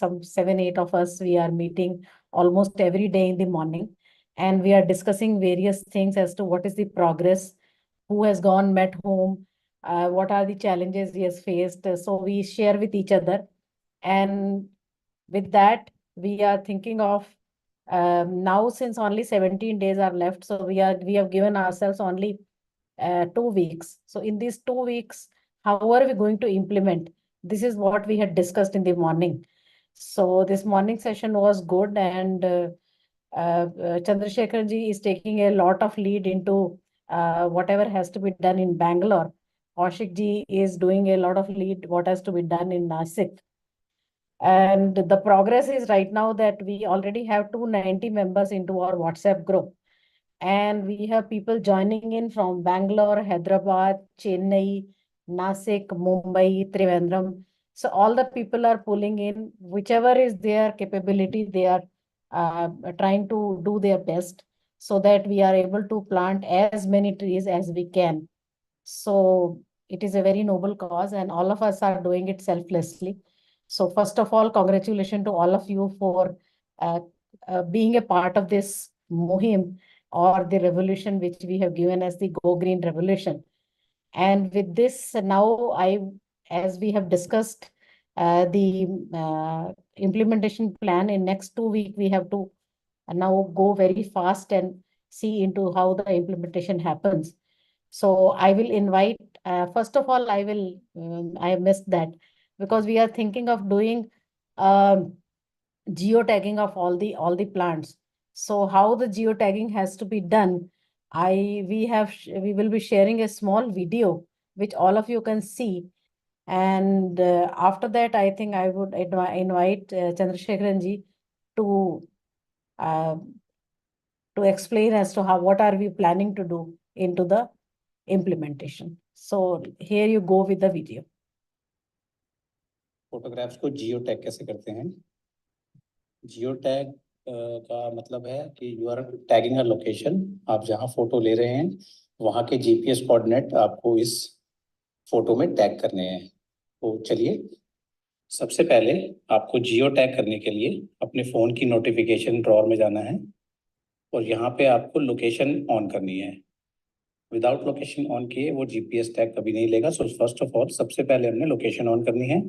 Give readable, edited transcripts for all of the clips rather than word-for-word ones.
some 7, 8 of us, we are meeting almost every day in the morning, and we are discussing various things as to what is the progress, who has gone, met whom, what are the challenges he has faced. So we share with each other. And with that, we are thinking of now, since only 17 days are left, so we have given ourselves only 2 weeks. So in these 2 weeks, how are we going to implement? This is what we had discussed in the morning. So this morning session was good, and Chandrasekhar ji is taking a lot of lead into whatever has to be done in Bangalore. Kaushik ji is doing a lot of lead what has to be done in Nasik. And the progress is right now that we already have 290 members into our WhatsApp group. And we have people joining in from Bangalore, Hyderabad, Chennai, Nasik, Mumbai, Trivandrum. So all the people are pulling in, whichever is their capability, they are trying to do their best so that we are able to plant as many trees as we can. So it is a very noble cause, and all of us are doing it selflessly. So first of all, congratulations to all of you for uh, being a part of this Mohim, or the revolution which we have given as the Go Green Revolution. And with this, now as we have discussed the implementation plan in next 2 weeks, we have to now go very fast and see into how the implementation happens. So I will invite, first of all, I missed that, because we are thinking of doing um, geotagging of all the plants. So how the geotagging has to be done, we will be sharing a small video which all of you can see. And after that, I think I would invite Chandrasekharan ji to uh, to explain as to what are we planning to do into the implementation. So here you go with the video. Photographs को geo tag कैसे करते हैं? Geo tag का मतलब है कि you are tagging a location. आप जहां फोटो ले रहे हैं वहां के जीपीएस कोऑर्डिनेट आपको इस फोटो में टैग करने हैं। तो चलिए, सबसे पहले आपको जियो टैग करने के लिए अपने फ़ोन की नोटिफिकेशन ड्रॉअर में जाना है और यहाँ पे आपको लोकेशन ऑन करनी है। विदाउट लोकेशन ऑन किए वो जीपीएस टैग कभी नहीं लेगा। सो फर्स्ट ऑफ ऑल सबसे पहले हमने लोकेशन ऑन करनी है।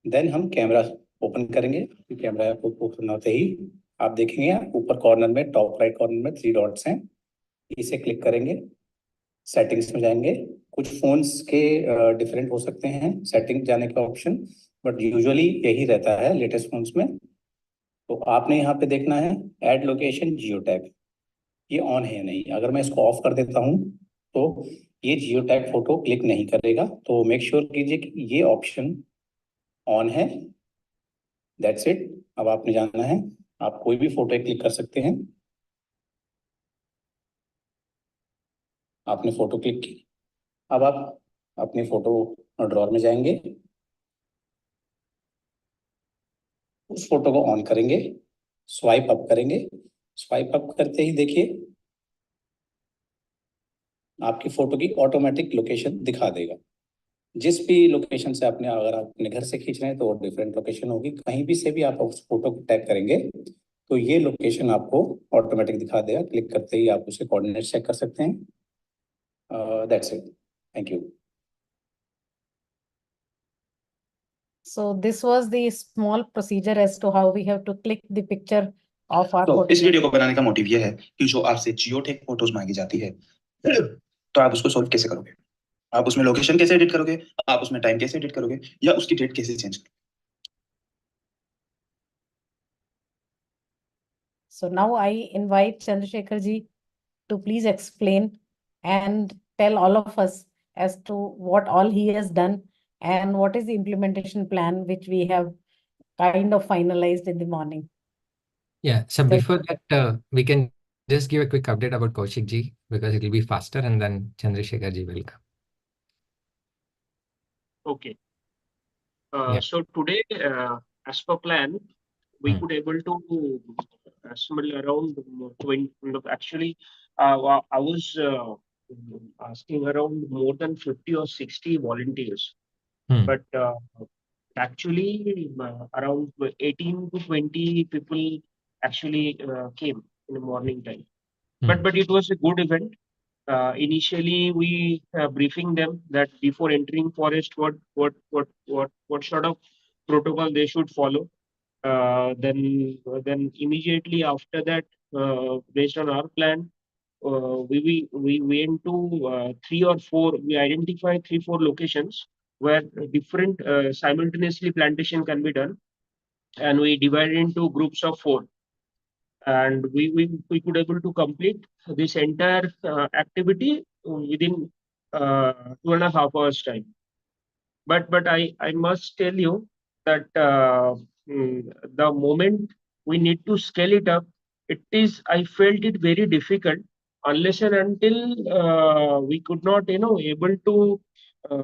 देन हम कैमरा ओपन करेंगे। कैमरा को ओपन होते ही आप देखेंगे ऊपर कॉर्नर में, टॉप राइट कॉर्नर में 3 डॉट्स हैं, इसे क्लिक करेंगे। सेटिंग्स में जाएंगे। कुछ फोन्स के डिफरेंट हो सकते हैं सेटिंग जाने का ऑप्शन, बट यूजुअली यही रहता है लेटेस्ट फोन्स में। तो आपने यहाँ पे देखना है ऐड लोकेशन जियो टैग, ये ऑन है या नहीं। अगर मैं इसको ऑफ कर देता हूँ तो ये जियो टैग फोटो क्लिक नहीं करेगा। तो मेक श्योर कीजिए कि ये ऑप्शन ऑन है। That's it. अब आपने जाना है, आप कोई भी फोटो क्लिक कर सकते हैं। आपने फोटो क्लिक की, अब आप अपनी फोटो ड्रॉअर में जाएंगे, उस फोटो को ऑन करेंगे, स्वाइप अप करेंगे। स्वाइप अप करते ही देखिए आपकी फोटो की ऑटोमेटिक लोकेशन दिखा देगा। जिस भी लोकेशन से आपने, अगर आप अपने घर से खींच रहे हैं तो डिफरेंट लोकेशन होगी, कहीं भी से भी आप उस फोटो को टैग करेंगे तो ये लोकेशन आपको ऑटोमेटिक दिखा देगा। क्लिक करते ही आप उसे कोऑर्डिनेट चेक कर सकते हैं। That's it. Thank you. So this was the small procedure as to how we have to click the picture of our तो photo. इस वीडियो को बनाने का मोटिव ये है कि जो आपसे जियो टैग फोटोज मांगी जाती है तो आप उसको सॉल्व कैसे करोगे, आप उसमें लोकेशन कैसे एडिट करोगे, आप उसमें टाइम कैसे एडिट करोगे, या उसकी डेट कैसे चेंज करोगे। So now I invite Chandrasekhar ji to please explain and tell all of us as to what all he has done and what is the implementation plan which we have kind of finalized in the morning. Yeah, so before that, we can just give a quick update about Kaushik ji, because it will be faster, and then Chandrasekhar ji will come. Okay. Yeah. So today, as per plan, we could able to assemble around 20. Actually, I was asking around more than 50 or 60 volunteers, but actually around 18 to 20 people actually came in the morning time. But it was a good event. Initially, we briefing them that before entering forest, what sort of protocol they should follow. Then immediately after that, based on our plan, we went to three or four. We identified 3-4 locations where different simultaneously plantation can be done, and we divided into groups of 4, and we could able to complete this entire activity within 2.5 hours time. But I must tell you that the moment we need to scale it up, I felt it very difficult unless and until we could not able to uh,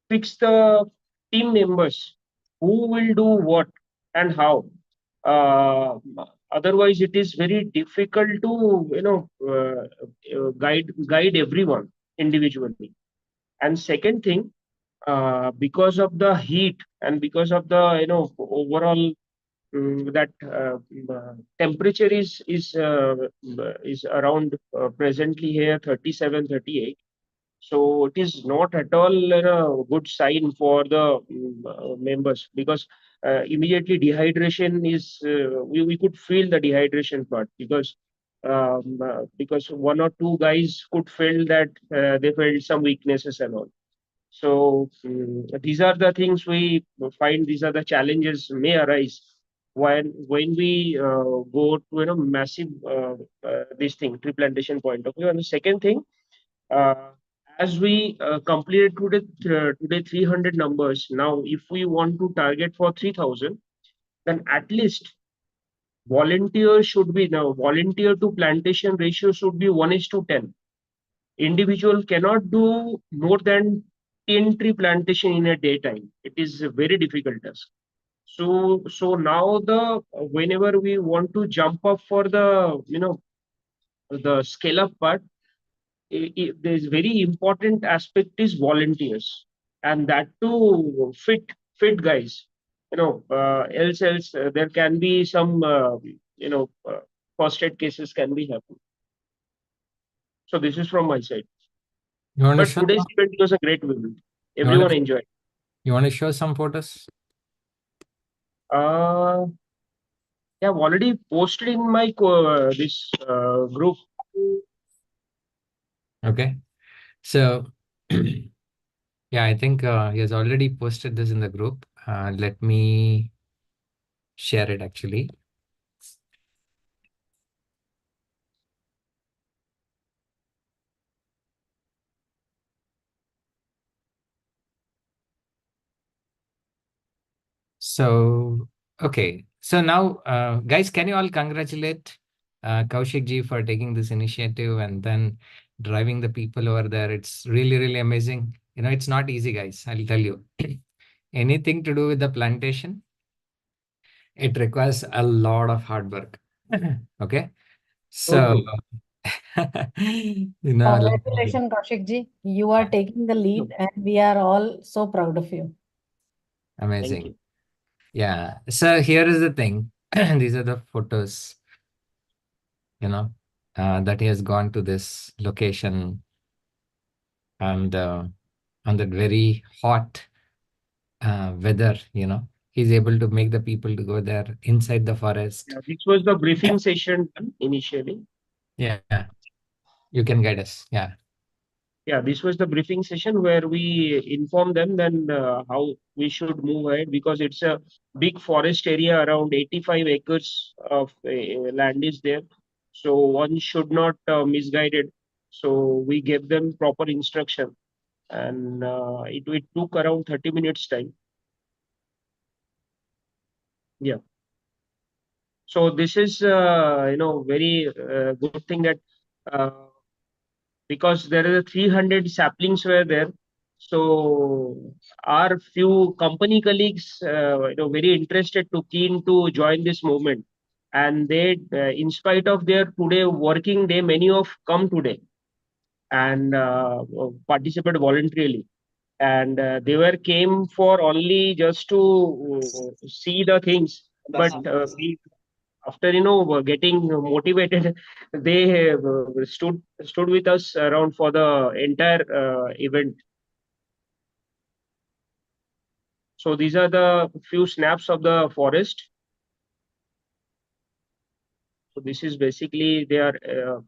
fix the team members who will do what and how. Uh, Otherwise, it is very difficult to guide everyone individually. And second thing, because of the heat and because of the overall that temperature is around presently here 37, 38. So it is not at all a good sign for the members, because immediately dehydration is we could feel the dehydration part, because one or two guys could feel that they felt some weaknesses and all. So these are the things we find. These are the challenges may arise when we go to massive this thing tree plantation point of view. And the second thing, uh, as we completed today 300 numbers. Now, if we want to target for 3,000, then at least volunteer to plantation ratio should be 1:10. Individual cannot do more than 10 tree plantation in a daytime. It is a very difficult task. So now whenever we want to jump up for the scale up part, there's very important aspect is volunteers, and that too fit guys. Else there can be some first aid cases can be happen. So this is from my side. You want to But show today's some, event was a great event. you want Everyone to, enjoyed. you want to show some photos? Yeah, I've already posted in my this group. Okay. So, yeah, I think he has already posted this in the group. Let me share it actually. So, okay. So now, guys, can you all congratulate Kaushik ji for taking this initiative and then driving the people over there? It's really, really amazing. It's not easy, guys. I'll tell you. Anything to do with the plantation, it requires a lot of hard work. Okay. So, like, Congratulations, Kaushik ji. You are taking the lead, and we are all so proud of you. Thank amazing. you. Yeah. So here is the thing. These are the photos, that he has gone to this location and on that very hot weather, he's able to make the people to go there inside the forest. Yeah, this was the briefing session initially. Yeah. You can guide us. Yeah. Yeah, this was the briefing session where we informed them then how we should move ahead, because it's a big forest area, around 85 acres of land is there. So one should not misguide it. So we gave them proper instruction, and it took around 30 minutes time. Yeah. So this is very good thing that uh, because there are 300 saplings were there. So our few company colleagues, very interested to keen to join this movement, and they, in spite of their today working day, many of come today and participate voluntarily. and they were came for only just to see the things. But we, after getting motivated, they stood with us around for the entire event. So these are the few snaps of the forest. So this is basically they are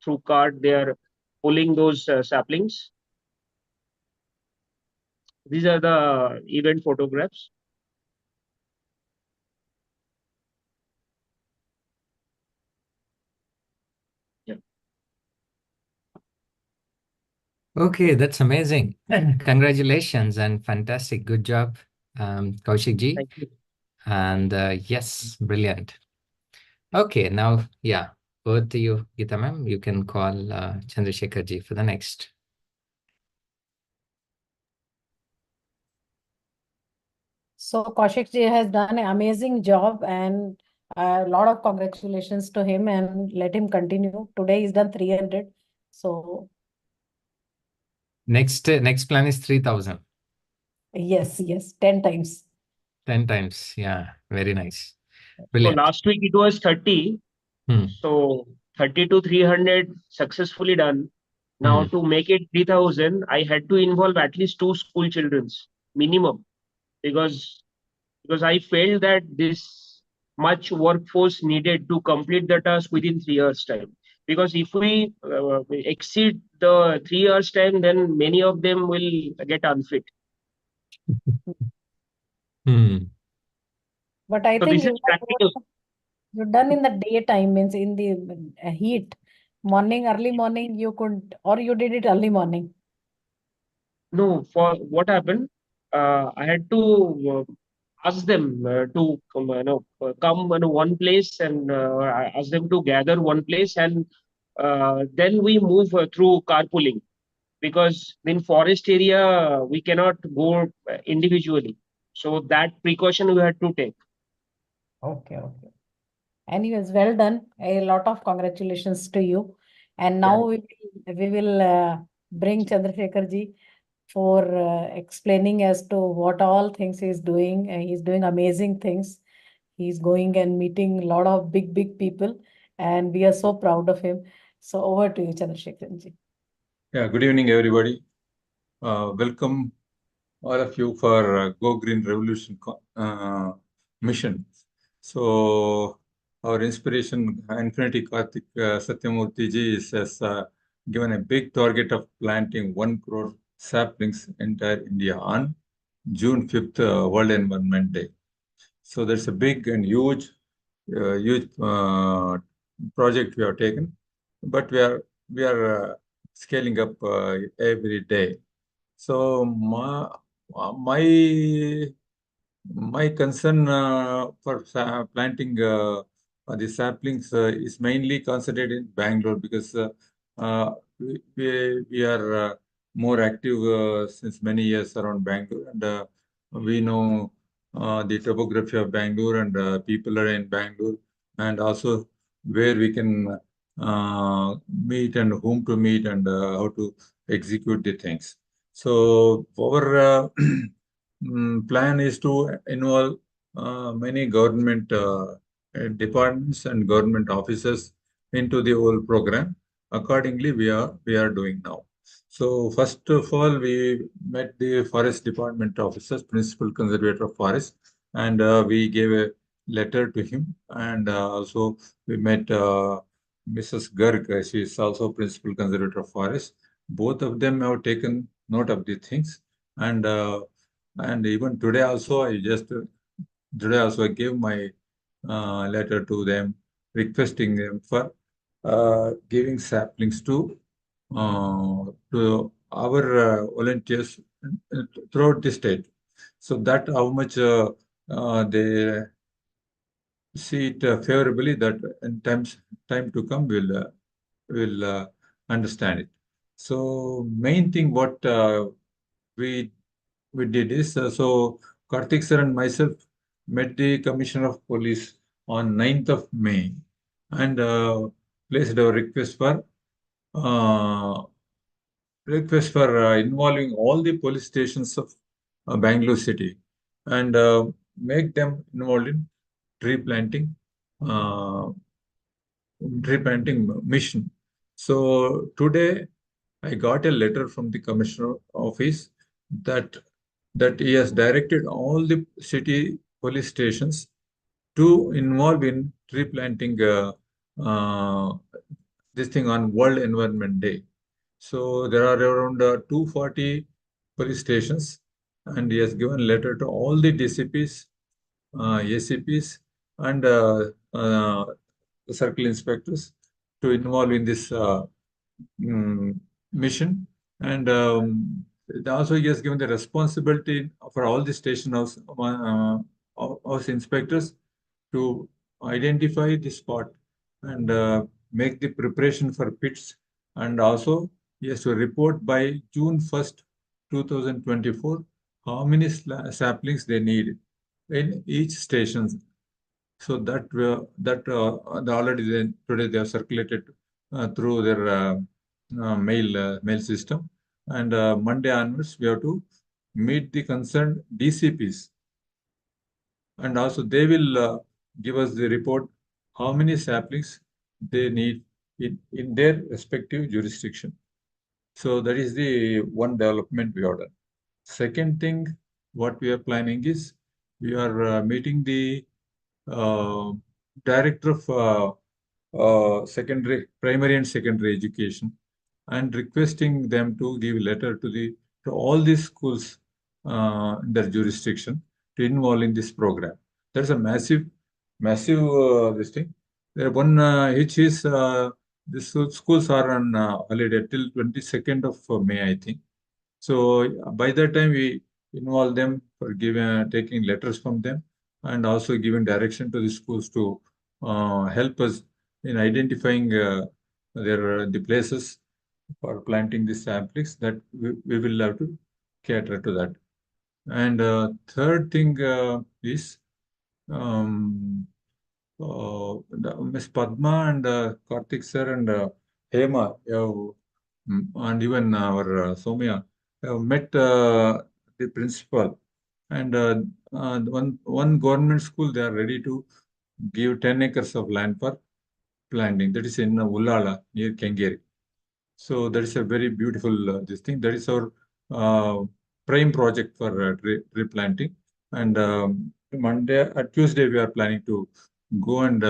through cart they are pulling those saplings. These are the event photographs. Yeah. Okay, that's amazing. Congratulations and fantastic. Good job, Kaushik ji. Thank you. And yes, brilliant. Okay, now, yeah, over to you, Geeta ma'am. You can call Chandrasekhar ji for the next. So Kaushik ji has done an amazing job, and a lot of congratulations to him, and let him continue. Today he's done 300. So Next plan is 3,000. yes, 10 times. 10 times. Yeah, very nice. So Brilliant. last week it was 30. Hmm. So 30 to 300 successfully done. Now to make it 3,000, I had to involve at least 2 school children's minimum, because I felt that this much workforce needed to complete the task within 3 years time. Because if we exceed the 3 years time, then many of them will get unfit. Hmm. But I So think this is practical. you've done in the daytime, means in the heat. Morning, early morning, you could, or you did it early morning. No, for what happened, I had to ask them to come in one place, and I ask them to gather one place, and then we move through carpooling, because in forest area we cannot go individually. So that precaution we had to take. Okay. Anyways, well done. A lot of congratulations to you. And Yeah. now we will bring Chandrasekhar ji for explaining as to what all things he's doing. He's doing amazing things. He's going and meeting a lot of big people, and we are so proud of him. So over to you, Chandrasekhar ji. Yeah, good evening, everybody. Welcome all of you for Go Green Revolution mission. So our inspiration, Infinity Karthik Satyamurthy ji, has given a big target of planting 1 crore saplings entire India on June 5th, World Environment Day. So that's a big and huge project we have taken, but we are scaling up every day. So my concern for planting the saplings is mainly concentrated in Bangalore, because we are more active since many years around Bangalore, and we know the topography of Bangalore, and people are in Bangalore, and also where we can meet and whom to meet, and how to execute the things. So our plan is to involve many government departments and government officers into the whole program. Accordingly, we are doing now. So first of all, we met the forest department officers, principal conservator of forest, and we gave a letter to him, and also we met Mrs. Garg. She is also principal conservator of forest. Both of them have taken note of the things, and even today also, I gave my letter to them, requesting them for giving saplings to our volunteers throughout the state. So that how much they see it favorably, that in time to come will understand it. So main thing what we did is, so Karthik sir and myself met the Commissioner of Police on 9th of May, and placed our request for request for involving all the police stations of Bangalore city and make them involved in tree planting, uh, mission. So today I got a letter from the commissioner office that he has directed all the city police stations to involve in tree planting uh, this thing on World Environment Day. So there are around 240 police stations, and he has given letter to all the DCPs, ACPs, and circle inspectors to involve in this mission. And also he has given the responsibility for all the station house inspectors to identify the spot and make the preparation for pits, and also he has to report by June 1st, 2024, how many saplings they need in each station. So that already today they have circulated through their mail system, and Monday onwards we have to meet the concerned DCPs, and also they will give us the report how many saplings they need in their respective jurisdiction. So that is the one development we have done. Second thing, what we are planning is we are meeting the director of primary and secondary education, and requesting them to give letter to all these schools in their jurisdiction to involve in this program. There's a massive this thing. There one which is these schools are on holiday till 22nd of May, I think. So by that time we involve them for taking letters from them, and also giving direction to the schools to help us in identifying the places for planting the saplings, that we will have to cater to that. And third thing is Ms. Padma and Karthik sir and Hema and even our Somya have met the principal, and one government school, they are ready to give 10 acres of land for planting. That is in Ullala near Kengeri. So that is a very beautiful this thing. That is our prime project for tree planting. And Tuesday we are planning to go and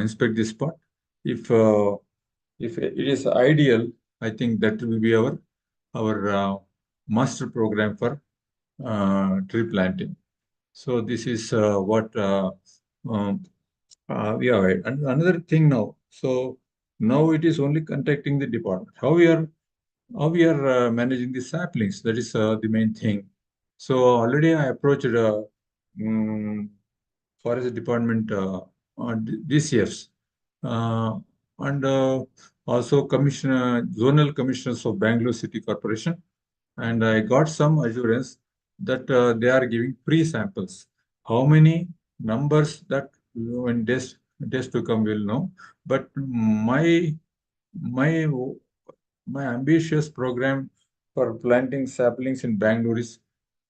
inspect this spot. If it is ideal, I think that will be our master program for tree planting. So this is what we have. And another thing now. So now it is only contacting the department. How we are managing the saplings? That is the main thing. So already I approached forest department DCFs and also zonal commissioners of Bangalore City Corporation, and I got some assurance that they are giving pre-samples. How many numbers that when days to come will know. But my ambitious program for planting saplings in Bangalore is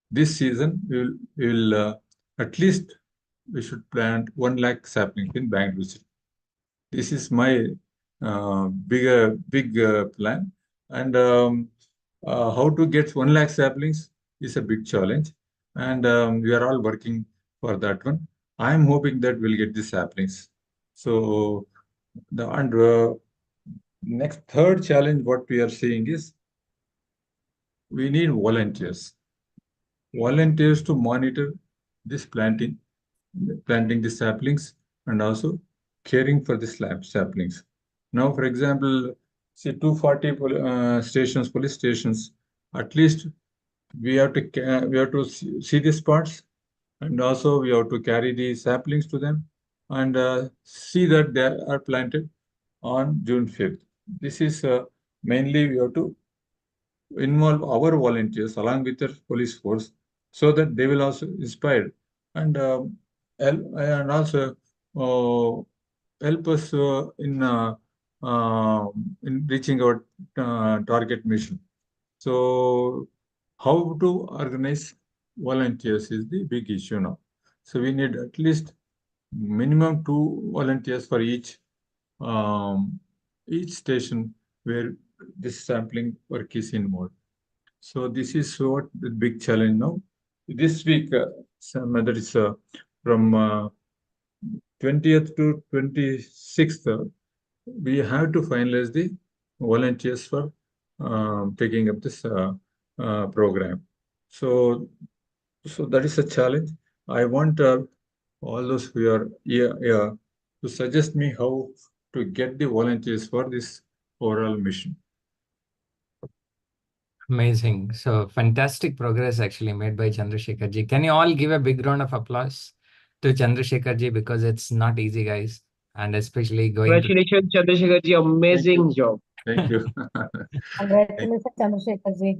this season we will at least we should plant 1 lakh saplings in Bangalore City. This is my big plan, and how to get 1 lakh saplings is a big challenge, and we are all working for that one. I am hoping that we'll get the saplings. So the next third challenge what we are seeing is we need volunteers to monitor this planting the saplings, and also caring for the saplings. Now, for example, say 240 police stations, at least we have to see the spots, and also we have to carry the saplings to them, and see that they are planted on June 5th. This is mainly we have to involve our volunteers along with the police force, so that they will also inspire and also help us in in reaching our target mission. So how to organize volunteers is the big issue now. So we need at least minimum 2 volunteers for each station where this sampling work is involved. So this is what the big challenge now. This week, that is from 20th to 26th, we have to finalize the volunteers for taking up this program. So that is a challenge. I want all those who are here to suggest me how to get the volunteers for this overall mission. Amazing. So fantastic progress actually made by Chandrasekhar ji. Can you all give a big round of applause to Chandrasekhar ji, because it's not easy, guys, and especially going to Congratulations, Chandrasekhar ji. Amazing job. Thank you. Congratulations, Chandrasekhar ji.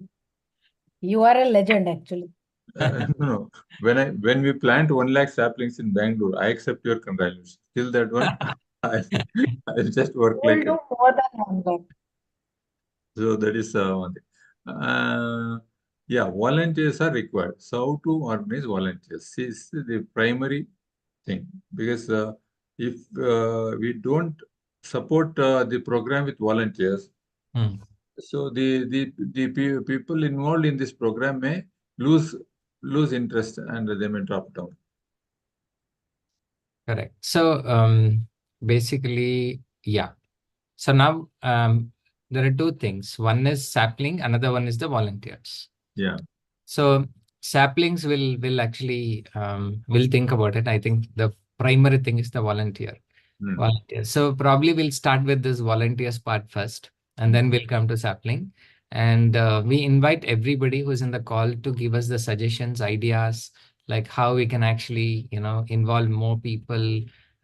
You are a legend, actually. No, when we plant 1 lakh saplings in Bangalore, I accept your congratulations. Till that one, I'll just work We'll like do it. more than 1 lakh. So that is one thing. Yeah, volunteers are required. So how to organize volunteers is the primary thing, because if we don't support the program with volunteers, so the people involved in this program may lose interest and they may drop down. Correct. So basically, yeah. So now there are two things. One is sapling, another one is the volunteers. Yeah. So saplings will actually will think about it. I think the primary thing is the volunteers. So probably we'll start with this volunteers part first, and then we'll come to sapling. And we invite everybody who's in the call to give us the suggestions, ideas, like how we can actually, involve more people.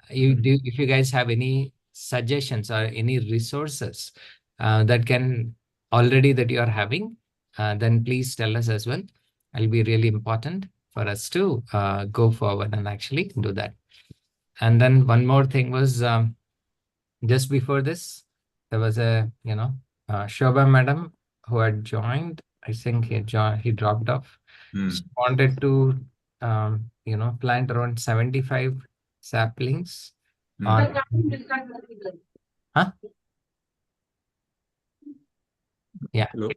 If you guys have any suggestions or any resources that you are having, then please tell us as well. It'll be really important for us to go forward and actually do that. And then one more thing was just before this, there was a, Shobha madam who had joined. I think he dropped off. She wanted to, plant around 75 saplings. On, huh? Yeah. Hello?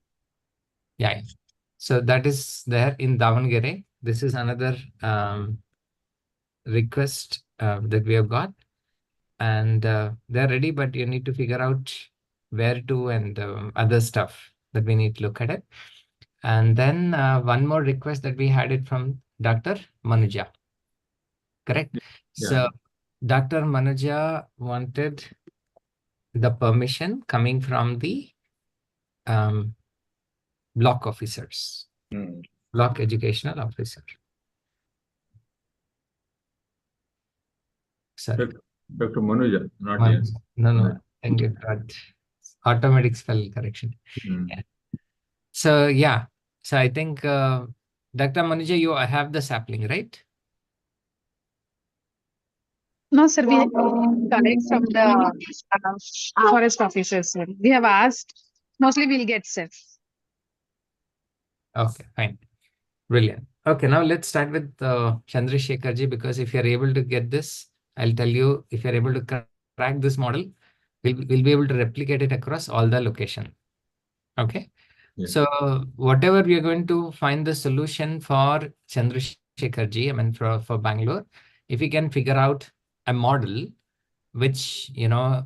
Yeah. So that is there in Davangere. This is another request that we have got. And they're ready, but you need to figure out where to and other stuff that we need to look at it. And then one more request that we had it from Dr. Manuja. Correct? Yeah. So Dr. Manuja wanted the permission coming from the block officers, block educational officer. Sorry. Dr. Manuja, not Manuja. yes. No. Thank you. God. Automatic spell correction. Yeah. So yeah. So I think Dr. Manuja, you have the sapling, right? No, sir, we collect from the forest officers, sir. We have asked, mostly we'll get, sir. Okay, fine. Brilliant. Okay, now let's start with Chandrasekhar ji, because if you're able to get this, I'll tell you, if you're able to crack this model, we'll be able to replicate it across all the location. Okay. Yeah. So whatever we are going to find the solution for Chandrasekhar ji, I mean for Bangalore, if we can figure out a model, which, the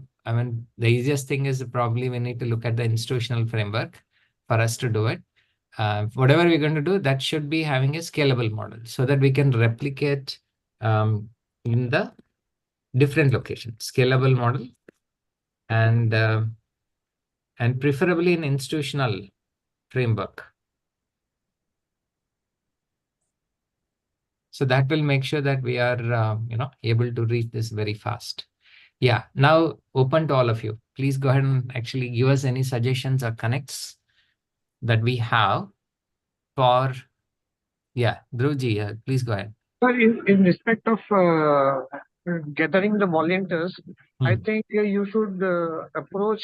easiest thing is probably we need to look at the institutional framework for us to do it. Whatever we're going to do, that should be having a scalable model so that we can replicate in the different locations, scalable model, and preferably an institutional framework. So that will make sure that we are, able to reach this very fast. Yeah. Now open to all of you. Please go ahead and actually give us any suggestions or connects that we have for, yeah, Dhruvji, please go ahead. Sir, in respect of gathering the volunteers, I Hmm. think you should approach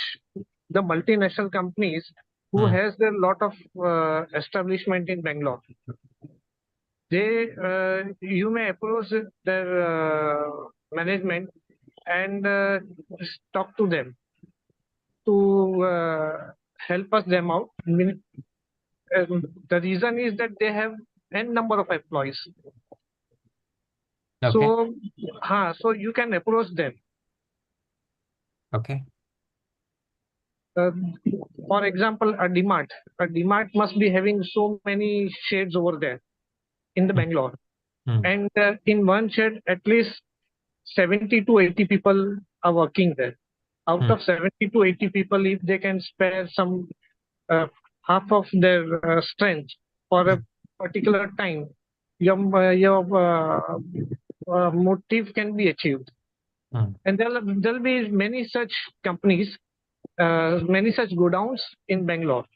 the multinational companies who Hmm. has a lot of establishment in Bangalore. You may approach their management and talk to them to help us them out. The reason is that they have n number of employees. Okay. So you can approach them. Okay. For example, a DMart. A DMart must be having so many shades over there in the Hmm. Bangalore. Hmm. And in one shed, at least 70 to 80 people are working there. Out Hmm. of 70 to 80 people, if they can spare some half of their strength for a particular time, your motive can be achieved. Hmm. And there'll be many such companies, many such godowns in Bangalore,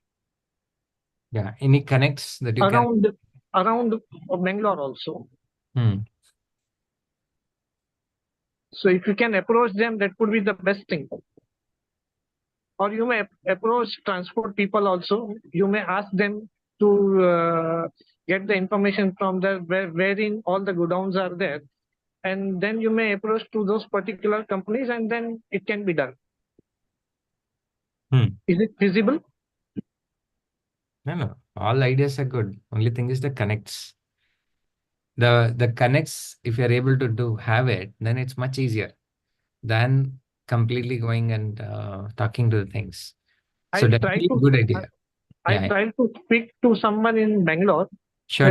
Yeah. Any connects that you can? around Bangalore also. Hmm. So if you can approach them, that would be the best thing. Or you may approach transport people also. You may ask them to get the information from there wherein all the godowns are there. And then you may approach to those particular companies and then it can be done. Hmm. Is it feasible? No. All ideas are good. Only thing is the connects. The connects, if you're able to have it, then it's much easier than completely going and talking to the things. So I'll try definitely a to good idea. I Yeah. try to speak to someone in Bangalore. Sure.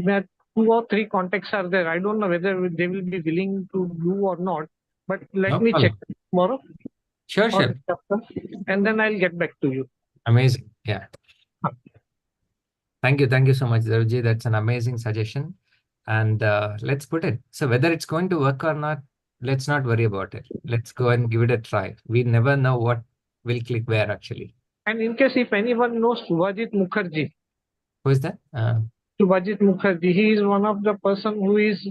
Where 2 or 3 contacts are there. I don't know whether they will be willing to do or not, but let No me check problem. tomorrow Sure. or the after, and then I'll get back to you. Amazing. Yeah. Thank you so much, Dharuji. That's an amazing suggestion. And let's put it. So whether it's going to work or not, let's not worry about it. Let's go and give it a try. We never know what will click where actually. And in case if anyone knows Subhajit Mukherjee, Who is that? he is one of the person who is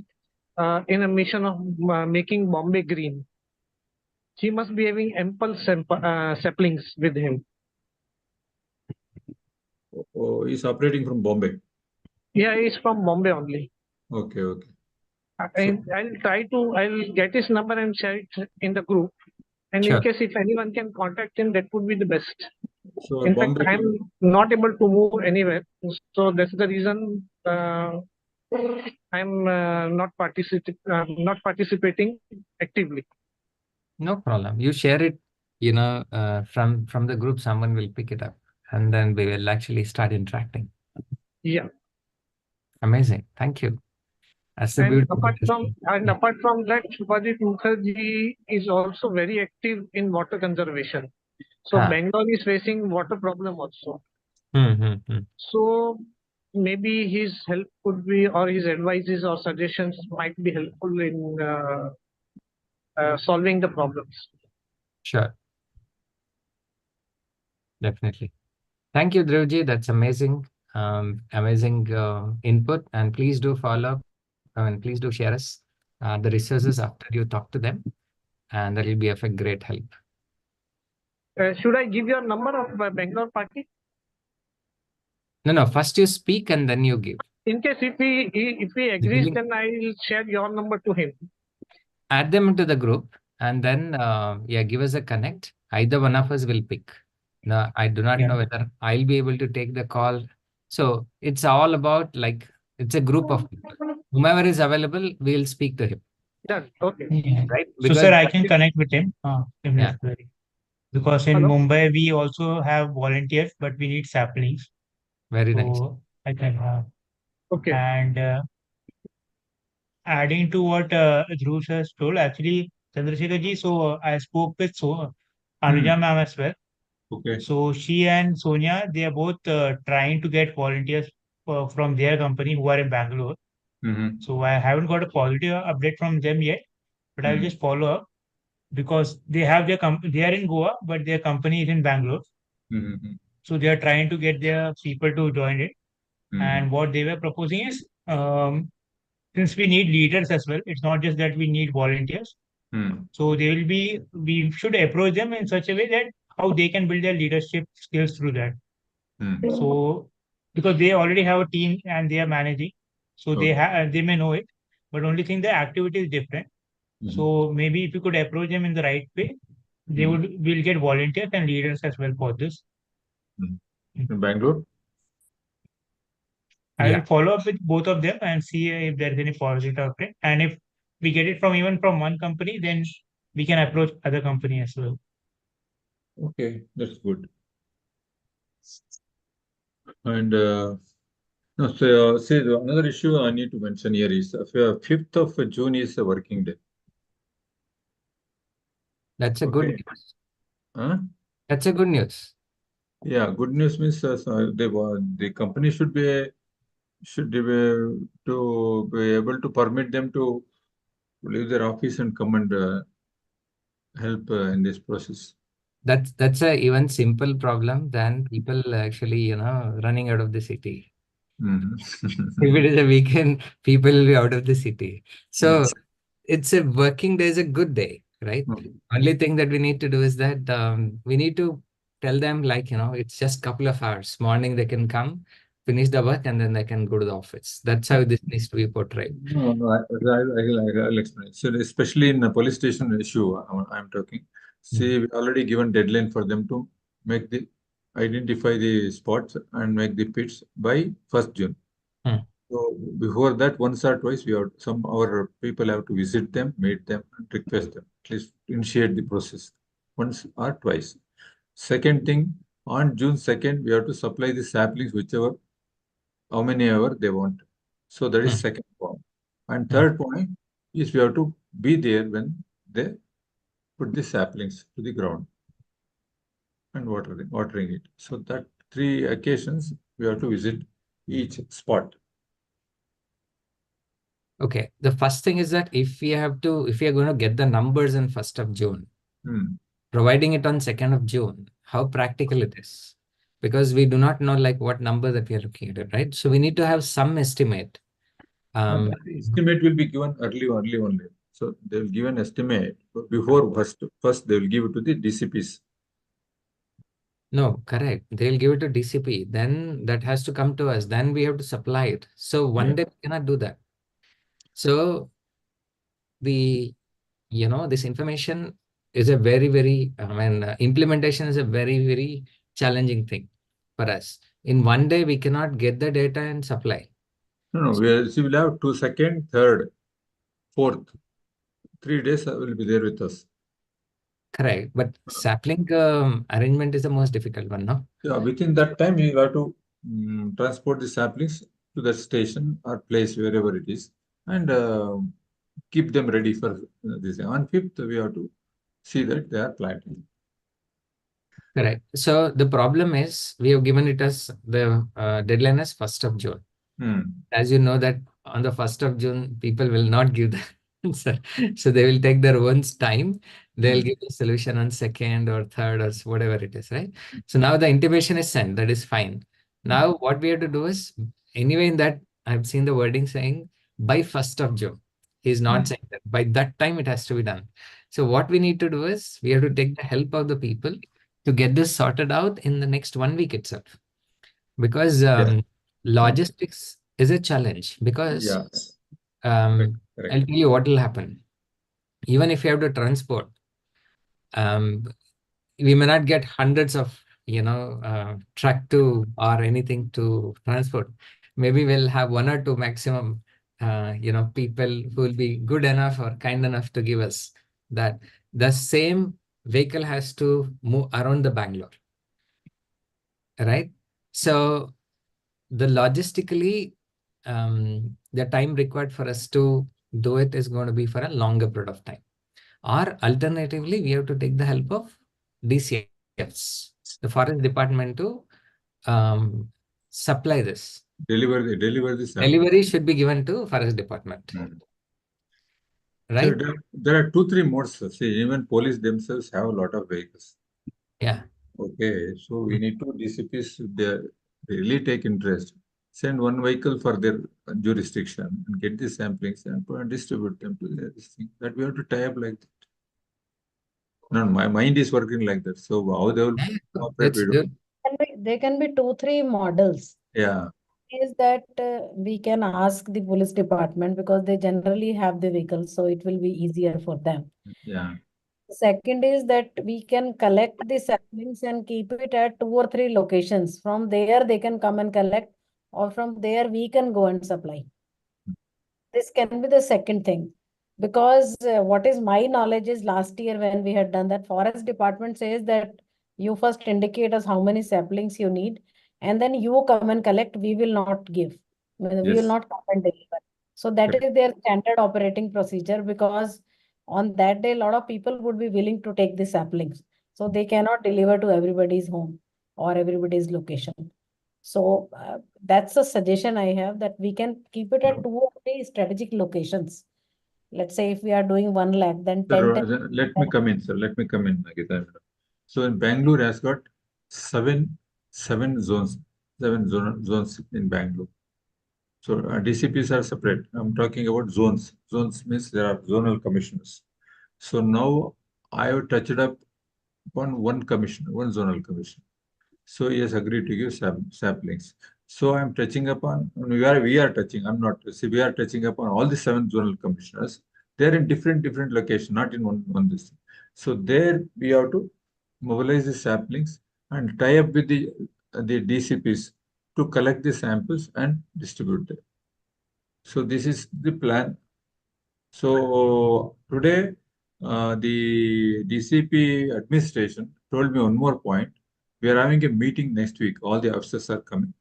in a mission of making Bombay green. He must be having ample saplings with him. Oh, he's operating from Bombay. Yeah, he's from Bombay only. Okay. I'll get his number and share it in the group. And Sure. in case if anyone can contact him, that would be the best. So In fact, Bombay. I'm not able to move anywhere. So that's the reason I'm not participating actively. No problem. You share it, from the group, someone will pick it up and then we will actually start interacting. Yeah. Amazing. Thank you. That's the And beauty. apart from that, Subhajit Mukherjee is also very active in water conservation. So Bangalore is facing water problem also. So maybe his help could be, or his advices or suggestions might be helpful in solving the problems. Sure. Definitely. Thank you, Dhruv. That's amazing. Amazing input. And please do follow up. And please do share us the resources after you talk to them. And that will be of a great help. Should I give your number of Bangalore party? No. First you speak and then you give. In case if he agrees, then I will share your number to him. Add them into the group and then give us a connect. Either one of us will pick. Now, I do not know whether I'll be able to take the call. So it's all about it's a group of people. Whomever is available, we'll speak to him. Done. Okay. Yeah. Right? So, sir, I can connect with him if Yeah. necessary. Because in Mumbai, we also have volunteers, but we need saplings. Very nice. So I can have. Okay. And adding to what Dhruv has told, actually, Chandrasekhar ji, so I spoke with Anuja ma'am as well. Okay. So she and Sonia, they are both trying to get volunteers from their company who are in Bangalore. So I haven't got a positive update from them yet, but I'll just follow up because they have their they are in Goa, but their company is in Bangalore. So they are trying to get their people to join it. And what they were proposing is since we need leaders as well, it's not just that we need volunteers. So we should approach them in such a way that how they can build their leadership skills through that. So because they already have a team and they are managing, so they may know it, but only thing the activity is different. So maybe if you could approach them in the right way, will get volunteers and leaders as well for this. In Bangalore? I Yeah. will follow up with both of them and see if there is any positive update. And if we get it from even from one company, then we can approach other company as well. Okay, that's good. And no, so see, another issue I need to mention here is 5th of June is a working day. That's a good Okay. news. Huh? That's a good news. Yeah, good news means the company should be to be able to permit them to leave their office and come and help in this process. That's a even simple problem than people actually, running out of the city. If it is a weekend, people will be out of the city. So Yes. it's a working day is a good day, right? Only thing that we need to do is that we need to tell them, like, it's just couple of hours. Morning they can come, finish the work, and then they can go to the office. That's how this needs to be portrayed. No, I'll explain. So especially in the police station issue, I'm talking. See, we already given deadline for them to identify the spots and make the pits by 1st June. So before that, once or twice, our people have to visit them, meet them, and request them, at least initiate the process once or twice. Second thing, on June 2nd, we have to supply the saplings, how many ever they want. So that is second point. And third point is we have to be there when they put the saplings to the ground and watering it. So that 3 occasions we have to visit each spot. Okay. The first thing is that if we are going to get the numbers on 1st of June, providing it on 2nd of June, how practical it is. Because we do not know like what number that we are looking at, right? So we need to have some estimate. The estimate will be given early only. So they will give an estimate, but before first they will give it to the DCPs. No, correct. They'll give it to DCP. Then that has to come to us. Then we have to supply it. So one day we cannot do that. So this information is a very, very, implementation is a very, very challenging thing for us. In one day, we cannot get the data and supply. No, we will have 2nd, 3rd, 4th. 3 days will be there with us. Correct. But sapling arrangement is the most difficult one, no? Yeah, within that time, you have to transport the saplings to the station or place wherever it is and keep them ready for this. On 5th, we have to see that they are planted. Correct. So the problem is we have given it as the deadline as 1st of June. As you know that on the 1st of June, people will not give the answer. So they will take their own time. They'll give the solution on 2nd or 3rd or whatever it is, right? So now the intimation is sent. That is fine. Now what we have to do is, anyway, in that I've seen the wording saying by 1st of June. He's not saying that. By that time, it has to be done. So what we need to do is we have to take the help of the people to get this sorted out in the next 1 week itself. Because logistics is a challenge. Because I'll tell you what will happen. Even if you have to transport, we may not get hundreds of, truck to or anything to transport. Maybe we'll have 1 or 2 maximum, people who will be good enough or kind enough to give us that. The same vehicle has to move around the Bangalore, right? So the logistically, the time required for us to do it is going to be for a longer period of time. Or alternatively, we have to take the help of DCFs, the forest department, to supply this. Deliver this. Delivery should be given to forest department. Right? So there are 2-3 modes. See, even police themselves have a lot of vehicles. Yeah. Okay, so we need to DCPs, they really take interest. send one vehicle for their jurisdiction and get the samplings and distribute them to this thing. That we have to tie up like that. No, my mind is working like that. So how they will operate, That's we good. don't. There can be 2-3 models. Yeah. Is that we can ask the police department because they generally have the vehicles, so it will be easier for them. Yeah. Second is that we can collect the saplings and keep it at 2 or 3 locations. From there, they can come and collect, or from there, we can go and supply. This can be the second thing. Because what is my knowledge is last year when we had done that, forest department says that you first indicate us how many saplings you need, and then you come and collect, we will not give. We will Yes. not come and deliver. So that Correct. is their standard operating procedure, because on that day, a lot of people would be willing to take the saplings. So they cannot deliver to everybody's home or everybody's location. So that's a suggestion I have, that we can keep it at 2 or 3 strategic locations. Let's say if we are doing 1 lakh, then 10, Sir, 10. let me come in, sir. Let me come in, Nagita madam. So in Bangalore has got seven zones, zones in Bangalore. So DCPs are separate. I'm talking about zones. Zones means there are zonal commissioners. So now I have touched up upon one commissioner, one zonal commissioner. So he has agreed to give saplings. So I'm touching upon, we are touching, I'm not, see, we are touching upon all the 7 zonal commissioners. They're in different locations, not in one this. So there we have to mobilize the saplings and tie up with the DCPs to collect the samples and distribute them. So this is the plan. So today, the DCP administration told me one more point. We are having a meeting next week. All the officers are coming.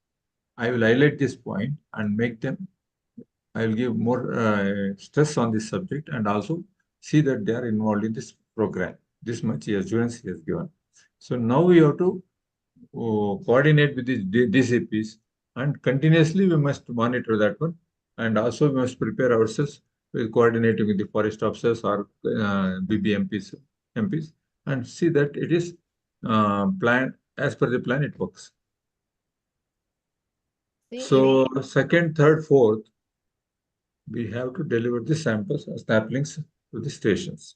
I will highlight this point and make them, I will give more stress on this subject and also see that they are involved in this program. This much assurance he has given. So now we have to coordinate with the DCPs, and continuously we must monitor that one. And also we must prepare ourselves with coordinating with the forest officers or BBMPs, MPs, and see that it is planned as per the plan, it works. So second, third, fourth, we have to deliver the samples as saplings to the stations.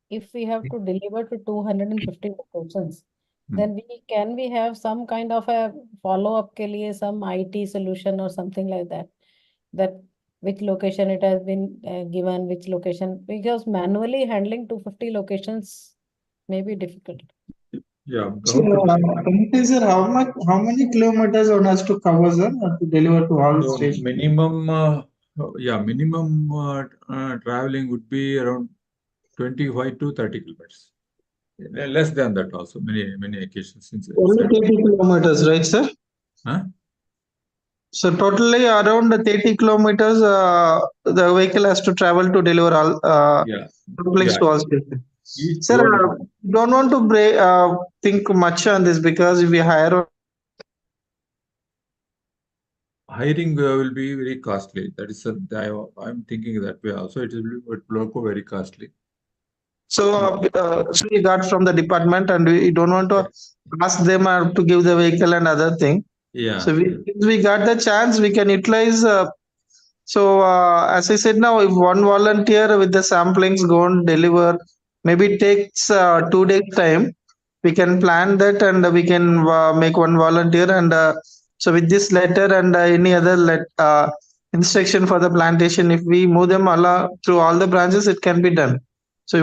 If we have to deliver to 250 locations, then we have some kind of a follow-up के लिए some IT solution or something like that. That which location it has been given, which location, because manually handling 250 locations may be difficult. Yeah. So, sir, how many kilometers one has to cover, sir, to deliver to all So stations? minimum, traveling would be around 25 to 30 kilometers. Less than that also, many occasions. Only 30 kilometers, right, sir? Huh? So totally around 30 kilometers, the vehicle has to travel to deliver all place to all stations. Sir, don't want to think much on this, because if we hire. Hiring will be very costly. That is, I'm thinking that way also. It will go very costly. So, so we got from the department, and we don't want to ask them to give the vehicle and other thing. Yeah. So we got the chance, we can utilize. So as I said, now if one volunteer with the samplings go and deliver, maybe it takes 2 days time. We can plan that, and we can make one volunteer, and so with this letter and any other instruction for the plantation, if we move them through all the branches, it can be done. So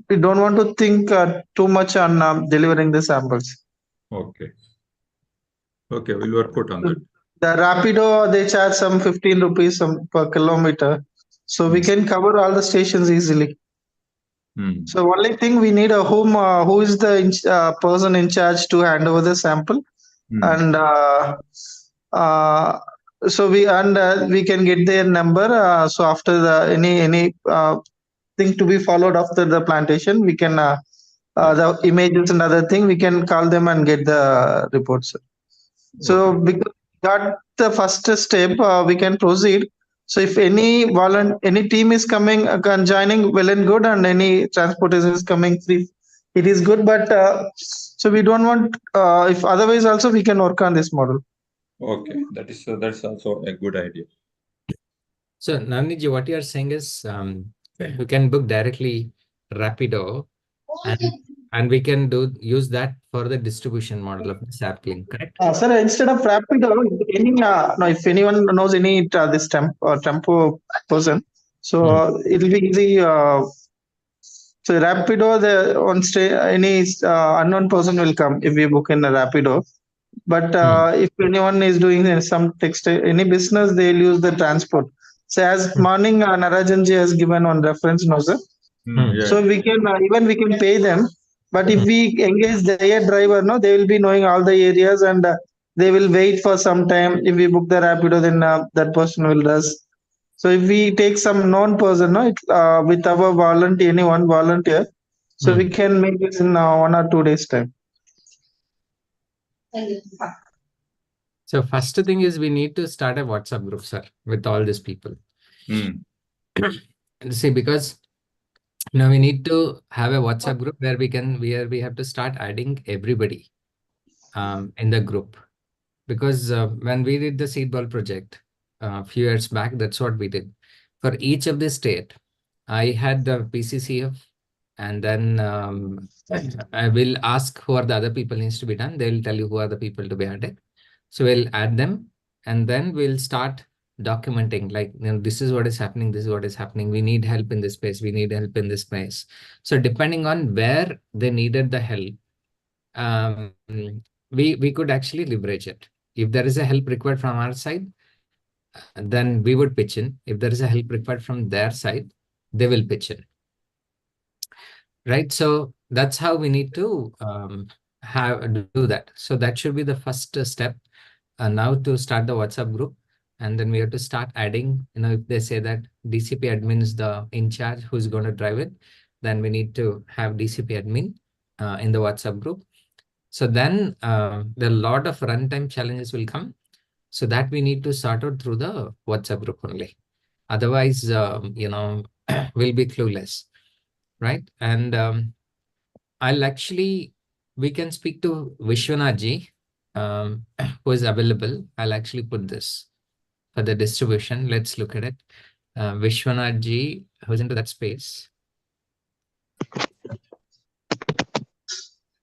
we don't want to think too much on delivering the samples. Okay. Okay, we'll work out on that. The Rapido, they charge some 15 rupees per kilometer. So we can cover all the stations easily. So only thing we need who is the person in charge to hand over the sample, and so we can get their number. So after any thing to be followed after the plantation, we can the images and other thing, we can call them and get the reports. So because we got the first step, we can proceed. So if any team is coming, joining, well and good, and any transportation is coming free, it is good. But So we don't want, if otherwise also we can work on this model. Okay, that's also a good idea. So Navneet, what you are saying is you can book directly Rapido and we can use that for the distribution model of the sampling, correct? Sir, instead of Rapido, any no, if anyone knows any this tempo person, so it will be easy. So Rapido, the on stay any unknown person will come if we book in a Rapido. But if anyone is doing some text, any business, they'll use the transport. So as morning, Narajanji has given one reference, no sir. Yeah. So we can even we can pay them, but if we engage their driver, no, they will be knowing all the areas and they will wait for some time. If we book the Rapido, then that person will does. So if we take some known person, no, with our volunteer, any one volunteer, so we can make this in 1 or 2 days time. So first thing is we need to start a WhatsApp group, sir, with all these people. See, because now we need to have a WhatsApp group where we have to start adding everybody in the group. Because when we did the seed ball project a few years back, that's what we did. For each of the state, I had the PCCF, and then I will ask who are the other people needs to be done. They will tell you who are the people to be added. So we'll add them, and then we'll start documenting, like, this is what is happening, this is what is happening. We need help in this space. We need help in this space. So depending on where they needed the help, we could actually leverage it. If there is a help required from our side, then we would pitch in. If there is a help required from their side, they will pitch in. Right? So that's how we need to do that. So that should be the first step now to start the WhatsApp group. And then we have to start adding, if they say that DCP admin is the in charge who's going to drive it, then we need to have DCP admin in the WhatsApp group. So then there are a lot of runtime challenges will come. So that we need to sort out through the WhatsApp group only. Otherwise, we'll be clueless, right? And we can speak to Vishwanath ji, who is available. I'll actually put this for the distribution. Let's look at it. Vishwanath ji, who's into that space.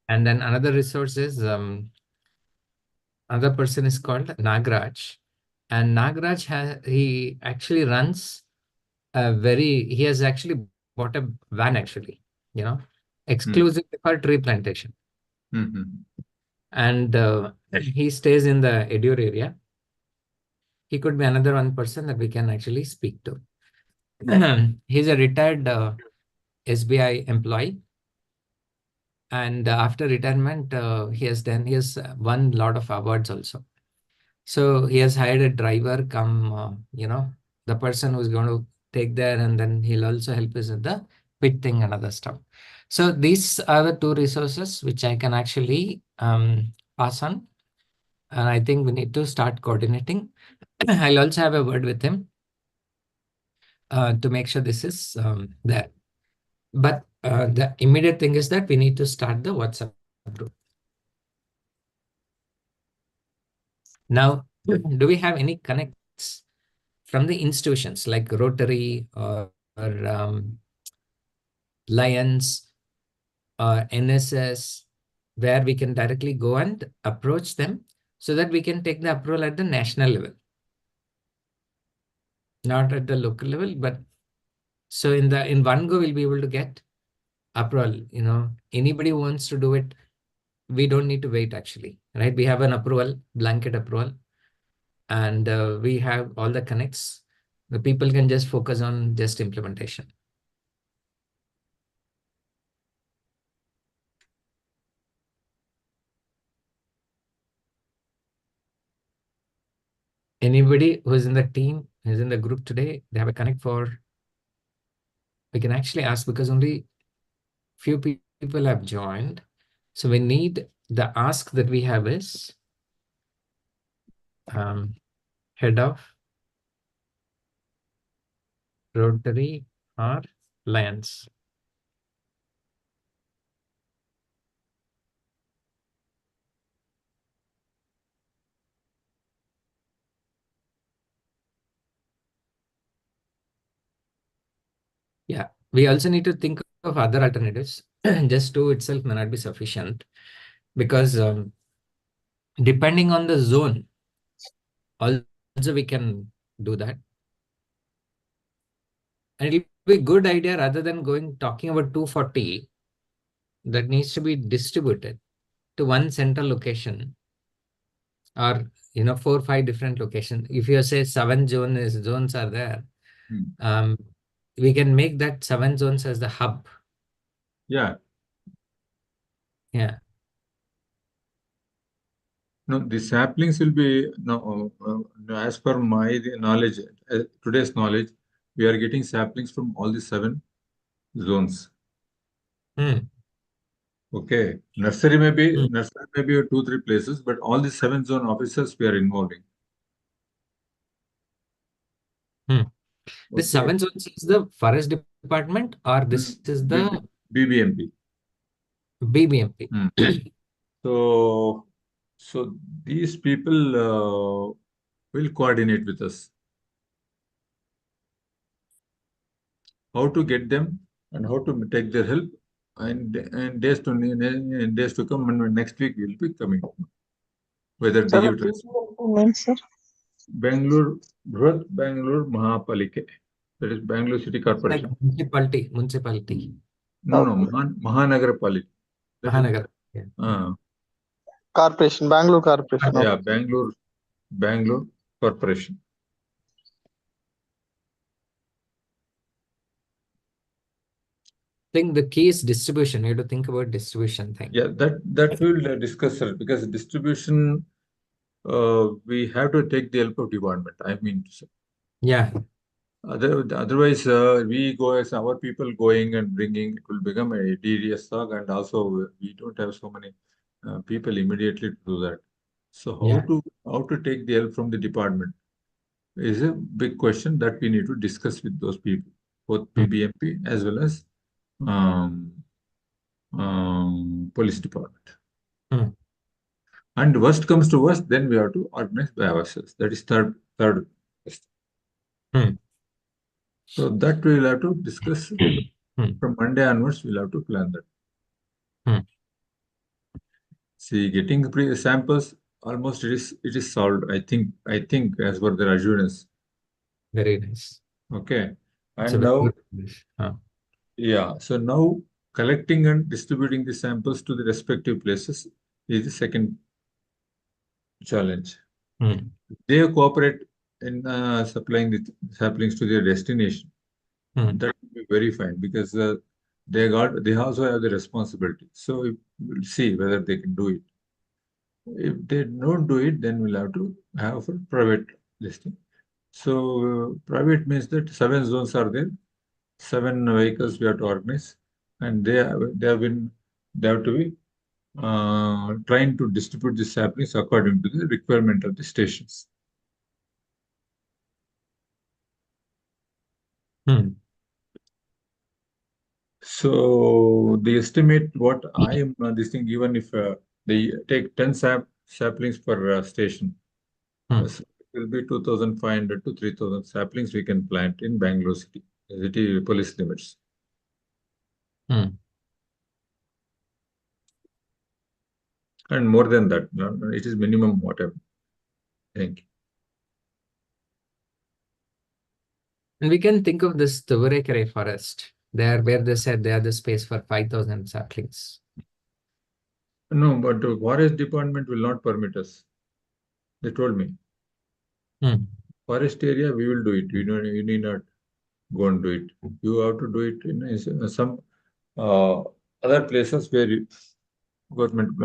And then another resource is, another person is called Nagraj. And Nagraj, he actually runs he has actually bought a van actually, exclusively for tree plantation. And he stays in the Edur area. He could be another one person that we can actually speak to. He's a retired SBI employee. And after retirement, he has won a lot of awards also. So he has hired a driver the person who's going to take there, and then he'll also help us with the pitting and other stuff. So these are the two resources which I can actually pass on. And I think we need to start coordinating. I'll also have a word with him to make sure this is there. But the immediate thing is that we need to start the WhatsApp group. Now, do we have any connects from the institutions like Rotary or Lions or NSS, where we can directly go and approach them so that we can take the approval at the national level? Not at the local level, but so in one go, we'll be able to get approval. Anybody who wants to do it, we don't need to wait actually, right? We have an approval, blanket approval, and we have all the connects. The people can just focus on just implementation. Anybody who's in the team, who's in the group today, they have a connect we can actually ask, because only few people have joined. So we need the ask that we have is head of Rotary or Lions. Yeah, we also need to think of other alternatives. Just 2 itself may not be sufficient because depending on the zone, also we can do that. And it'll be a good idea rather than talking about 240 that needs to be distributed to one central location or 4 or 5 different locations. If you say 7 zones are there, we can make that 7 zones as the hub. Yeah. Yeah. No, the saplings will be as per my knowledge, today's knowledge, we are getting saplings from all the 7 zones. Okay, nursery may be 2 or 3 places, but all the 7 zone officers we are involving. The 7 zones is the forest department or this is the BBMP. BBMP. So these people will coordinate with us. How to get them and how to take their help, and days to come, and next week we'll be coming. Whether they give it. Bangalore, Brihat Bangalore Mahapalika. That is Bangalore City Corporation. Like municipality. No, Mahanagarapalika. Mahanagar. Corporation, Bangalore Corporation. Yeah, Bangalore Corporation. I think the key is distribution. You have to think about distribution thing. Yeah, that we'll discuss, sir, because distribution, we have to take the help of department. I mean to say. Yeah. Otherwise, we go as our people going and bringing, it will become a tedious talk, and also we don't have so many people immediately to do that. So how to take the help from the department is a big question that we need to discuss with those people, both BBMP as well as police department. And worst comes to worst, then we have to organize by ourselves. That is third. So that we'll have to discuss from Monday onwards. We'll have to plan that. See, getting samples, almost it is solved. I think as per their assurance. Very nice. Okay, and now, yeah. So now collecting and distributing the samples to the respective places is the second challenge. They cooperate in supplying the saplings to their destination. That will be very fine because they also have the responsibility. So we'll see whether they can do it. If they don't do it, then we'll have to have a private listing. So private means that 7 zones are there, 7 vehicles we have to organize, and they have to be trying to distribute the saplings according to the requirement of the stations. So the estimate what I am this thing, even if they take 10 saplings per station, it will be 2,500 to 3,000 saplings we can plant in Bangalore city police limits. And more than that, it is minimum whatever. Thank you. And we can think of this Tuvarekere forest there, where they said they have the space for 5,000 saplings. No, but the forest department will not permit us. They told me. Forest area, we will do it. You need not go and do it. You have to do it in some other places where government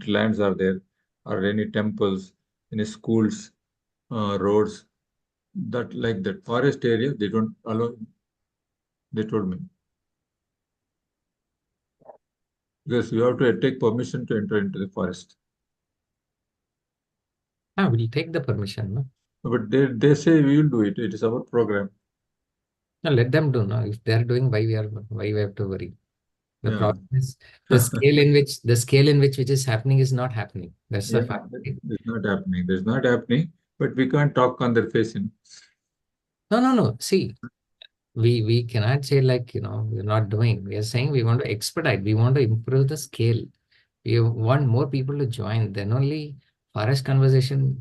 lands are there, or any temples, any schools, roads. That like that forest area, they don't allow. They told me. Because you have to take permission to enter into the forest. We'll take the permission, no? But they say we will do it. It is our program. No, let them do. No, if they are doing, why we have to worry? The problem is the scale in which is happening is not happening. That's the fact. It's not happening. There's not happening. But we can't talk on their face. No. See, we cannot say like, we're not doing. We are saying we want to expedite. We want to improve the scale. We want more people to join. Then only forest conversation,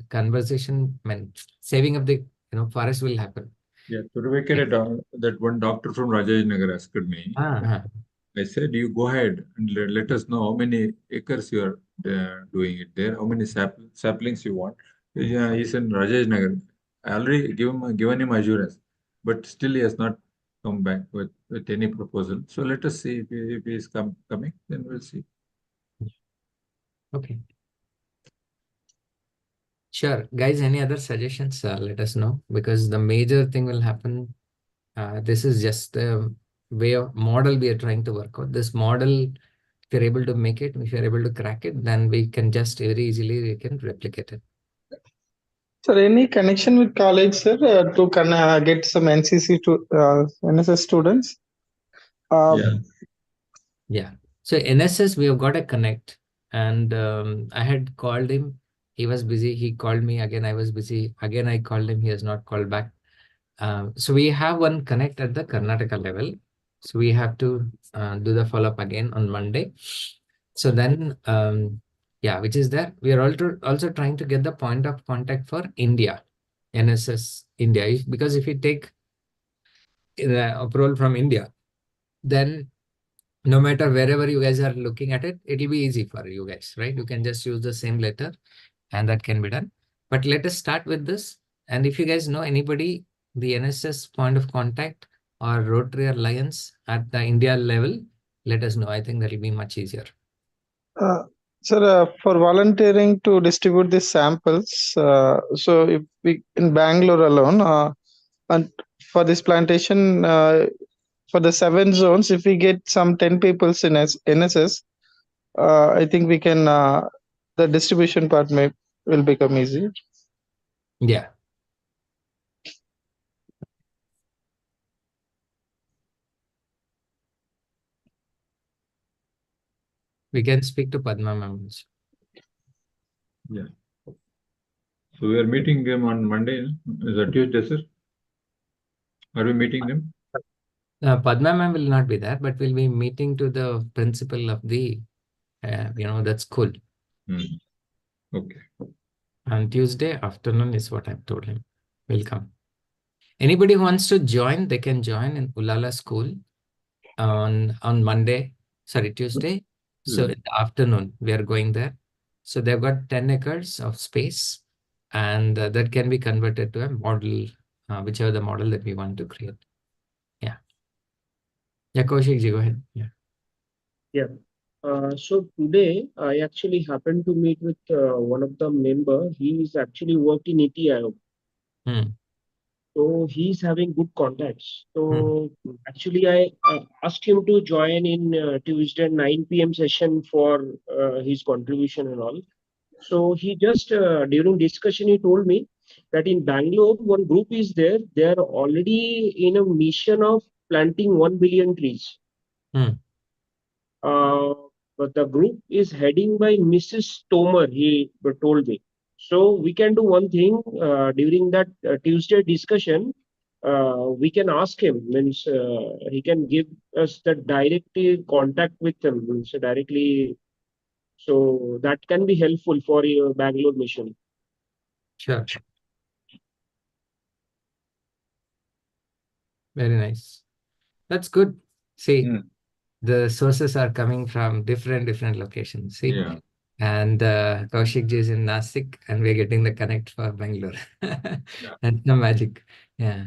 saving of the, forest will happen. Yeah, that one doctor from Rajaj Nagar asked me. I said, you go ahead and let us know how many acres you are doing it there, how many saplings you want. Yeah, he's in Rajaj Nagar. I already given him assurance, but still he has not come back with any proposal. So let us see if he is coming, then we'll see. Okay. Sure. Guys, any other suggestions? Let us know, because the major thing will happen. This is just the way of model we are trying to work out. This model, if you're able to make it, if you're able to crack it, then we can just very easily replicate it. Sir, any connection with college, sir, to get some NCC to NSS students? Yeah. So NSS, we have got a connect, and I had called him. He was busy. He called me again. I was busy. Again, I called him. He has not called back. So we have one connect at the Karnataka level. So we have to do the follow-up again on Monday. So then, which is there. We are also trying to get the point of contact for India, NSS India. Because if you take the approval from India, then no matter wherever you guys are looking at it, it'll be easy for you guys, right? You can just use the same letter and that can be done. But let us start with this. And if you guys know anybody, the NSS point of contact or Rotary or Lions at the India level, let us know. I think that'll be much easier. Sir, for volunteering to distribute these samples, so if we in Bangalore alone, and for this plantation, for the 7 zones, if we get some 10 people in NSS, I think we can, the distribution part will become easy. Yeah. We can speak to Padma ma'am. Yeah. So we are meeting them on Monday. Is that Tuesday, sir? Are we meeting them? Padma ma'am will not be there, but we'll be meeting to the principal of the, that school. Okay. On Tuesday afternoon is what I've told him. We'll come. Anybody who wants to join, they can join in Ulala school on Monday, Tuesday. So in the afternoon, we are going there. So they've got 10 acres of space, and that can be converted to a model, whichever the model that we want to create. Yeah. Yeah, Kaushik ji, go ahead. Yeah. So today I actually happened to meet with one of the member. He is actually worked in Niti Aayog. So he's having good contacts. So actually I asked him to join in Tuesday 9 p.m. session for his contribution and all. So he just during discussion he told me that in Bangalore one group is there. They are already in a mission of planting 1 billion trees. But the group is heading by Mrs. Tomer, he told me. So we can do one thing during that Tuesday discussion. We can ask him, means he can give us the direct contact with them, means directly. So that can be helpful for your Bangalore mission. Sure. Very nice. That's good. See, the sources are coming from different locations. See, and Kaushik ji is in Nasik, and we're getting the connect for Bangalore. That's the magic. Yeah.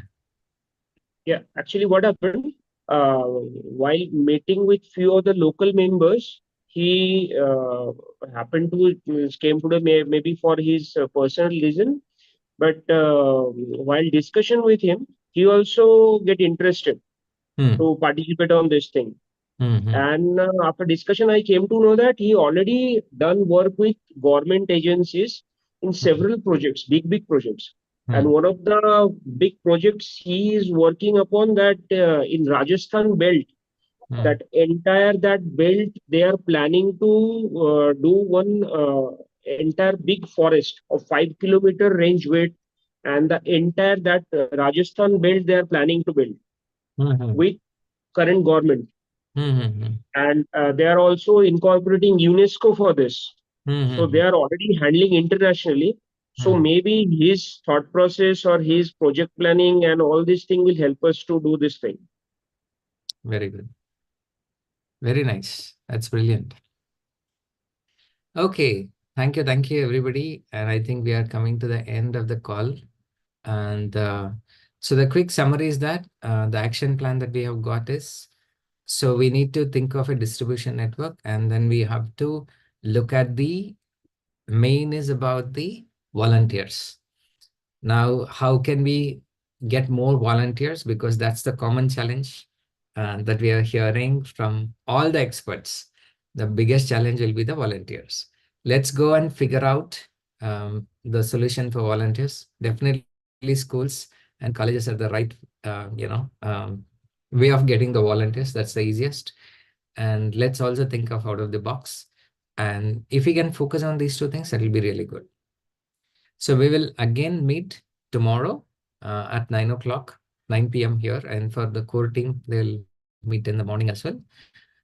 Yeah. Actually, what happened while meeting with few of the local members, he happened to came today maybe for his personal reason, but while discussion with him, he also get interested to participate on this thing. And after discussion, I came to know that he already done work with government agencies in several projects, big projects. And one of the big projects he is working upon that in Rajasthan belt, that entire that belt, they are planning to do one entire big forest of 5 kilometer range width and the entire that Rajasthan belt they are planning to build Mhm. with current government, Mhm. and they are also incorporating UNESCO for this. So they Mhm. are already handling internationally. So Mhm. maybe his thought process or his project planning and all this thing will help us to do this thing. Very good. Very nice. That's brilliant. Okay. Thank you, everybody. And I think we are coming to the end of the call. And so the quick summary is that the action plan that we have got is, so we need to think of a distribution network, and then we have to look at the main is about the volunteers. Now, how can we get more volunteers? Because that's the common challenge that we are hearing from all the experts. The biggest challenge will be the volunteers. Let's go and figure out the solution for volunteers. Definitely schools and colleges are the right, way of getting the volunteers. That's the easiest. And let's also think of out of the box. And if we can focus on these two things, that will be really good. So we will again meet tomorrow at 9 p.m. here. And for the core team, they'll meet in the morning as well.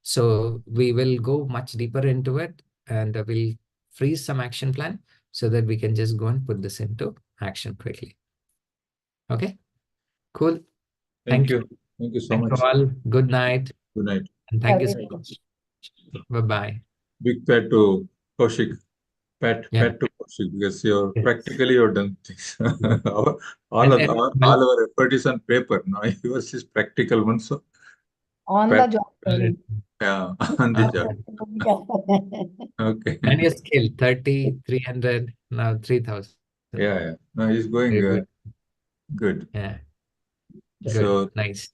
So we will go much deeper into it, and we'll freeze some action plan so that we can just go and put this into action quickly. Okay, cool. Thank you. Thank you so Thank much. you all. Good night. Good night. And thank you so Everything. much. Bye-bye. Big pat to Kaushik. Pat Yeah. to Kaushik, because you're Yes. practically you've done things. all And of then, all well, our effort is on paper. Now yours is practical one. So On the pat, job training. yeah, on the job. Yeah. Okay. and your skill 30, 300, now 3,000. Yeah. No, he's going Very good. good. Yeah. Good. So Nice.